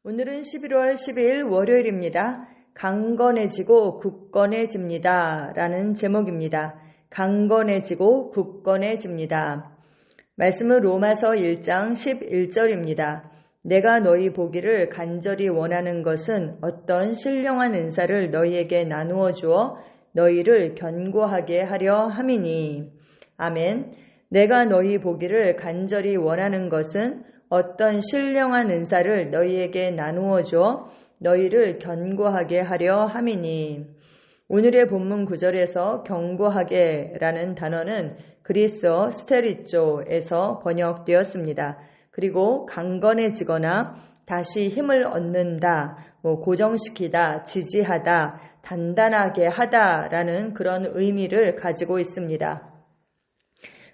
오늘은 11월 12일 월요일입니다. 강건해지고 굳건해집니다. 라는 제목입니다. 강건해지고 굳건해집니다. 말씀은 로마서 1장 11절입니다. 내가 너희 보기를 간절히 원하는 것은 어떤 신령한 은사를 너희에게 나누어 주어 너희를 견고하게 하려 함이니. 아멘. 내가 너희 보기를 간절히 원하는 것은 어떤 신령한 은사를 너희에게 나누어 주어 너희를 견고하게 하려 함이니. 오늘의 본문 구절에서 견고하게 라는 단어는 그리스어 스테리조에서 번역되었습니다. 그리고 강건해지거나 다시 힘을 얻는다, 고정시키다, 지지하다, 단단하게 하다라는 그런 의미를 가지고 있습니다.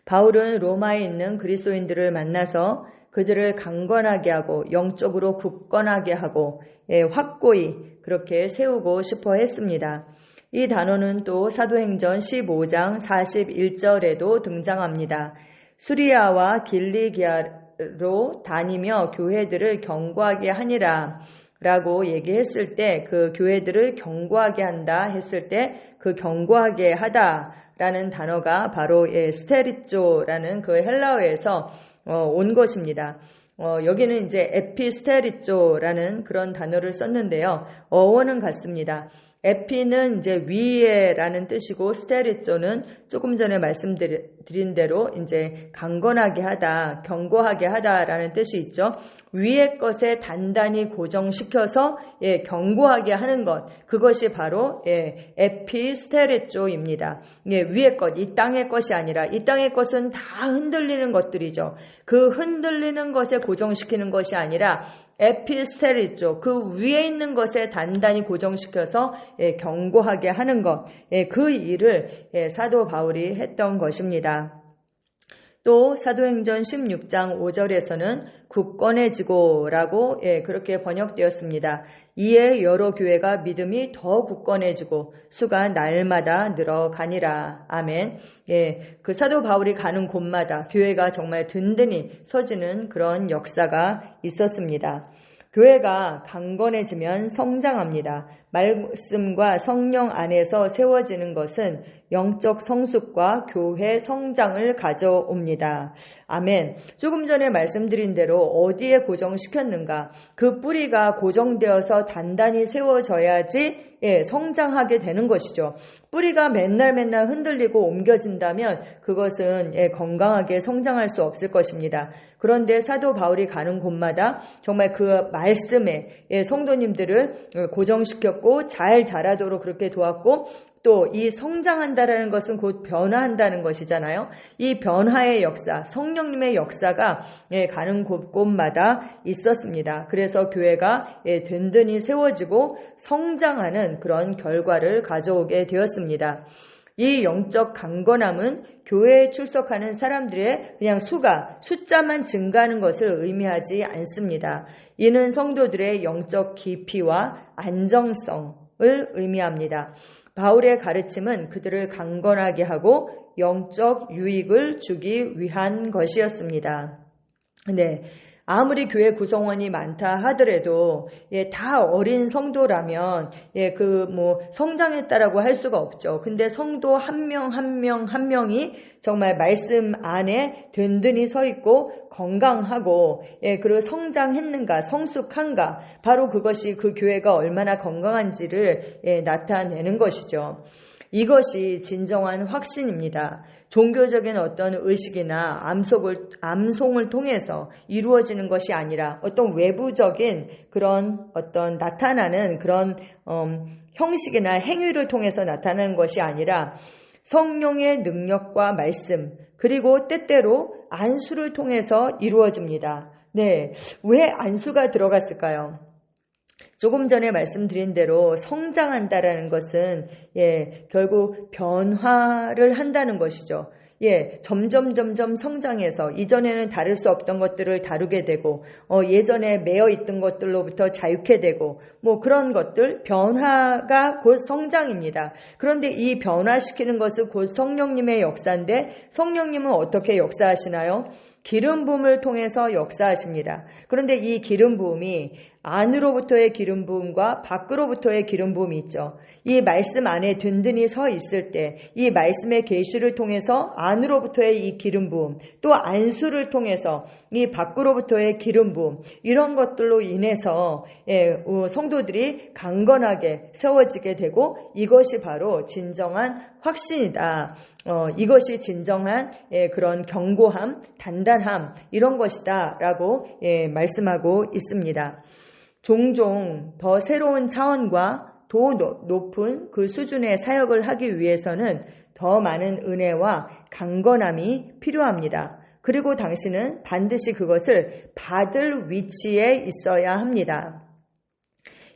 바울은 로마에 있는 그리스도인들을 만나서 그들을 강건하게 하고 영적으로 굳건하게 하고 확고히 그렇게 세우고 싶어 했습니다. 이 단어는 또 사도행전 15장 41절에도 등장합니다. 수리아와 길리기아로 다니며 교회들을 견고하게 하니라 라고 얘기했을 때, 그 교회들을 견고하게 한다 했을 때 그 견고하게 하다 라는 단어가 바로 스테리조라는 그 헬라어에서 온 것입니다. 여기는 이제 에피스테리조라는 그런 단어를 썼는데요. 어원은 같습니다. 에피는 이제 위에라는 뜻이고 스테리조는 조금 전에 말씀드린 대로 이제 강건하게 하다, 견고하게 하다라는 뜻이 있죠. 위의 것에 단단히 고정시켜서 견고하게 하는 것, 그것이 바로 에피스테리조입니다. 위의 것, 이 땅의 것이 아니라 이 땅의 것은 다 흔들리는 것들이죠. 그 흔들리는 것에 고정시키는 것이 아니라 에피스테리조, 그 위에 있는 것에 단단히 고정시켜서 견고하게 하는 것, 그 일을 사도 바울이 했던 것입니다. 또 사도행전 16장 5절에서는 굳건해지고 라고 그렇게 번역되었습니다. 이에 여러 교회가 믿음이 더 굳건해지고 수가 날마다 늘어가니라. 아멘. 그 사도 바울이 가는 곳마다 교회가 정말 든든히 서지는 그런 역사가 있었습니다. 교회가 강건해지면 성장합니다. 말씀과 성령 안에서 세워지는 것은 영적 성숙과 교회 성장을 가져옵니다. 아멘. 조금 전에 말씀드린 대로 어디에 고정시켰는가? 그 뿌리가 고정되어서 단단히 세워져야지 성장하게 되는 것이죠. 뿌리가 맨날 흔들리고 옮겨진다면 그것은 건강하게 성장할 수 없을 것입니다. 그런데 사도 바울이 가는 곳마다 정말 그 말씀에 성도님들을 고정시켰고 잘 자라도록 그렇게 도왔고, 또 이 성장한다라는 것은 곧 변화한다는 것이잖아요. 이 변화의 역사, 성령님의 역사가 가는 곳곳마다 있었습니다. 그래서 교회가 든든히 세워지고 성장하는 그런 결과를 가져오게 되었습니다. 이 영적 강건함은 교회에 출석하는 사람들의 그냥 숫자만 증가하는 것을 의미하지 않습니다. 이는 성도들의 영적 깊이와 안정성을 의미합니다. 바울의 가르침은 그들을 강건하게 하고 영적 유익을 주기 위한 것이었습니다. 네. 아무리 교회 구성원이 많다 하더라도 다 어린 성도라면 성장했다라고 할 수가 없죠. 근데 성도 한 명이 정말 말씀 안에 든든히 서 있고 건강하고 그리고 성장했는가, 성숙한가, 바로 그것이 그 교회가 얼마나 건강한지를 나타내는 것이죠. 이것이 진정한 확신입니다. 종교적인 어떤 의식이나 암송을 통해서 이루어지는 것이 아니라 어떤 외부적인 그런 어떤 나타나는 그런 형식이나 행위를 통해서 나타나는 것이 아니라 성령의 능력과 말씀, 그리고 때때로 안수를 통해서 이루어집니다. 네, 왜 안수가 들어갔을까요? 조금 전에 말씀드린 대로 성장한다라는 것은 결국 변화를 한다는 것이죠. 점점 성장해서 이전에는 다룰 수 없던 것들을 다루게 되고 예전에 매여 있던 것들로부터 자유케 되고 그런 것들, 변화가 곧 성장입니다. 그런데 이 변화시키는 것은 곧 성령님의 역사인데 성령님은 어떻게 역사하시나요? 기름 부음을 통해서 역사하십니다. 그런데 이 기름 부음이 안으로부터의 기름 부음과 밖으로부터의 기름 부음이 있죠. 이 말씀 안에 든든히 서 있을 때 이 말씀의 계시를 통해서 안으로부터의 이 기름 부음, 또 안수를 통해서 이 밖으로부터의 기름 부음, 이런 것들로 인해서 성도들이 강건하게 세워지게 되고, 이것이 바로 진정한 확신이다. 이것이 진정한 그런 견고함, 단단함, 이런 것이다 라고 말씀하고 있습니다. 종종 더 새로운 차원과 더 높은 그 수준의 사역을 하기 위해서는 더 많은 은혜와 강건함이 필요합니다. 그리고 당신은 반드시 그것을 받을 위치에 있어야 합니다.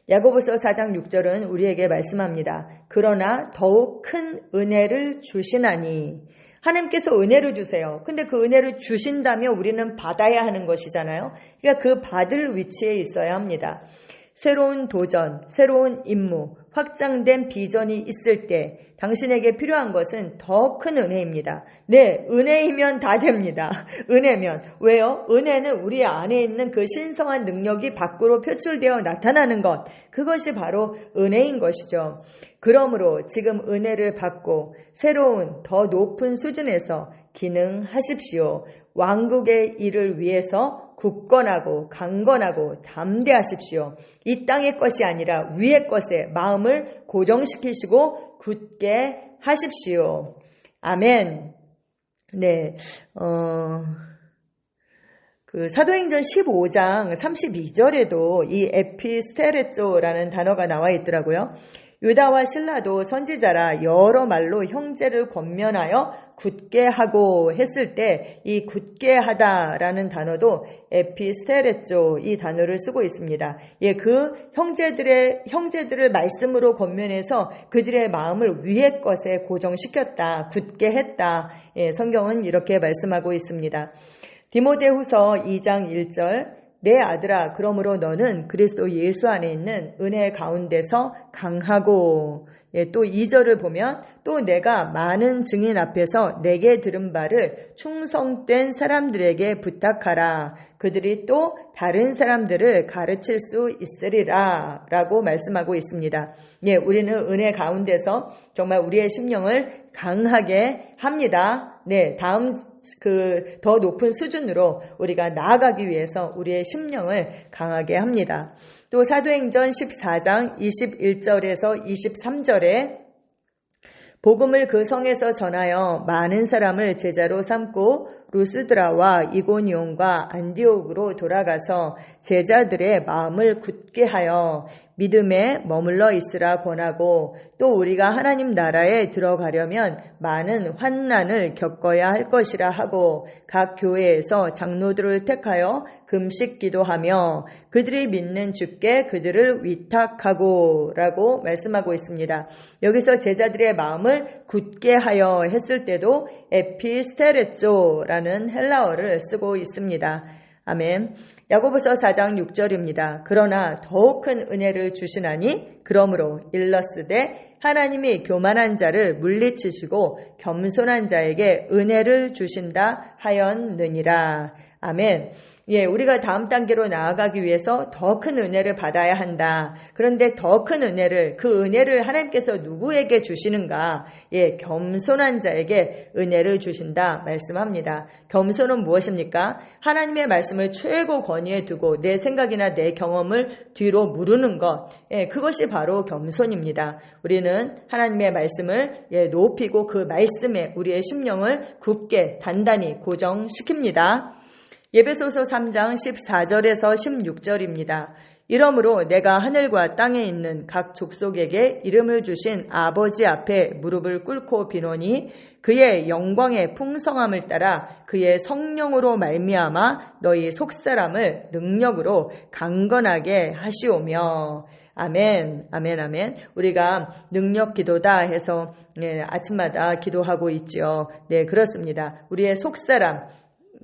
야고보서 4장 6절은 우리에게 말씀합니다. 그러나 더욱 큰 은혜를 주시나니, 하나님께서 은혜를 주세요. 근데 그 은혜를 주신다면 우리는 받아야 하는 것이잖아요. 그러니까 그 받을 위치에 있어야 합니다. 새로운 도전, 새로운 임무, 확장된 비전이 있을 때 당신에게 필요한 것은 더 큰 은혜입니다. 네, 은혜이면 다 됩니다. 은혜면. 왜요? 은혜는 우리 안에 있는 그 신성한 능력이 밖으로 표출되어 나타나는 것, 그것이 바로 은혜인 것이죠. 그러므로 지금 은혜를 받고 새로운 더 높은 수준에서 기능하십시오. 왕국의 일을 위해서 굳건하고 강건하고 담대하십시오. 이 땅의 것이 아니라 위의 것에 마음을 고정시키시고 굳게 하십시오. 아멘. 네, 그 사도행전 15장 32절에도 이 에피스테레조라는 단어가 나와 있더라고요. 유다와 실라도 선지자라 여러 말로 형제를 권면하여 굳게 하고 했을 때 이 굳게 하다라는 단어도 에피스테레조, 이 단어를 쓰고 있습니다. 그 형제들을 말씀으로 권면해서 그들의 마음을 위의 것에 고정시켰다, 굳게 했다. 성경은 이렇게 말씀하고 있습니다. 디모데후서 2장 1절, 내 아들아, 그러므로 너는 그리스도 예수 안에 있는 은혜 가운데서 강하고, 또 2절을 보면 또 내가 많은 증인 앞에서 내게 들은 바를 충성된 사람들에게 부탁하라. 그들이 또 다른 사람들을 가르칠 수 있으리라 라고 말씀하고 있습니다. 우리는 은혜 가운데서 정말 우리의 심령을 강하게 합니다. 다음 더 높은 수준으로 우리가 나아가기 위해서 우리의 심령을 강하게 합니다. 또 사도행전 14장 21절에서 23절에 복음을 그 성에서 전하여 많은 사람을 제자로 삼고 루스드라와 이고니온과 안디옥으로 돌아가서 제자들의 마음을 굳게 하여 믿음에 머물러 있으라 권하고, 또 우리가 하나님 나라에 들어가려면 많은 환난을 겪어야 할 것이라 하고 각 교회에서 장로들을 택하여 금식 기도하며 그들이 믿는 주께 그들을 위탁하고 라고 말씀하고 있습니다. 여기서 제자들의 마음을 굳게 하여 했을 때도 에피스테레조라는 헬라어를 쓰고 있습니다. 아멘. 야고보서 4장 6절입니다. 그러나 더욱 큰 은혜를 주시나니 그러므로 일러스되 하나님이 교만한 자를 물리치시고 겸손한 자에게 은혜를 주신다 하였느니라. 아멘. 우리가 다음 단계로 나아가기 위해서 더 큰 은혜를 받아야 한다. 그런데 더 큰 은혜를, 그 은혜를 하나님께서 누구에게 주시는가? 겸손한 자에게 은혜를 주신다 말씀합니다. 겸손은 무엇입니까? 하나님의 말씀을 최고 권위에 두고 내 생각이나 내 경험을 뒤로 무르는 것, 그것이 바로 겸손입니다. 우리는 하나님의 말씀을 높이고 그 말씀에 우리의 심령을 굳게 단단히 고정시킵니다. 에베소서 3장 14절에서 16절입니다. 이러므로 내가 하늘과 땅에 있는 각 족속에게 이름을 주신 아버지 앞에 무릎을 꿇고 비노니 그의 영광의 풍성함을 따라 그의 성령으로 말미암아 너희 속사람을 능력으로 강건하게 하시오며. 아멘, 아멘, 아멘. 우리가 능력 기도다 해서 아침마다 기도하고 있죠. 그렇습니다. 우리의 속사람,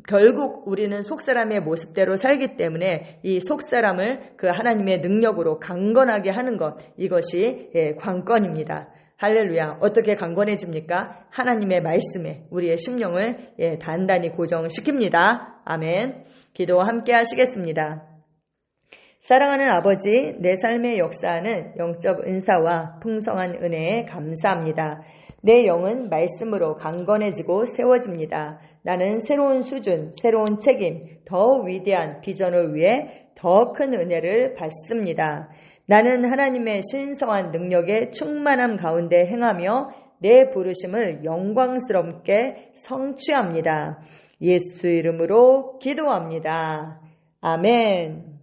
결국 우리는 속사람의 모습대로 살기 때문에 이 속사람을 그 하나님의 능력으로 강건하게 하는 것, 이것이 관건입니다. 할렐루야. 어떻게 강건해집니까? 하나님의 말씀에 우리의 심령을 단단히 고정시킵니다. 아멘. 기도 함께 하시겠습니다. 사랑하는 아버지, 내 삶에 역사하는 영적 은사와 풍성한 은혜에 감사합니다. 내 영은 말씀으로 강건해지고 세워집니다. 나는 새로운 수준, 새로운 책임, 더 위대한 비전을 위해 더 큰 은혜를 받습니다. 나는 하나님의 신성한 능력에 충만함 가운데 행하며 내 부르심을 영광스럽게 성취합니다. 예수 이름으로 기도합니다. 아멘.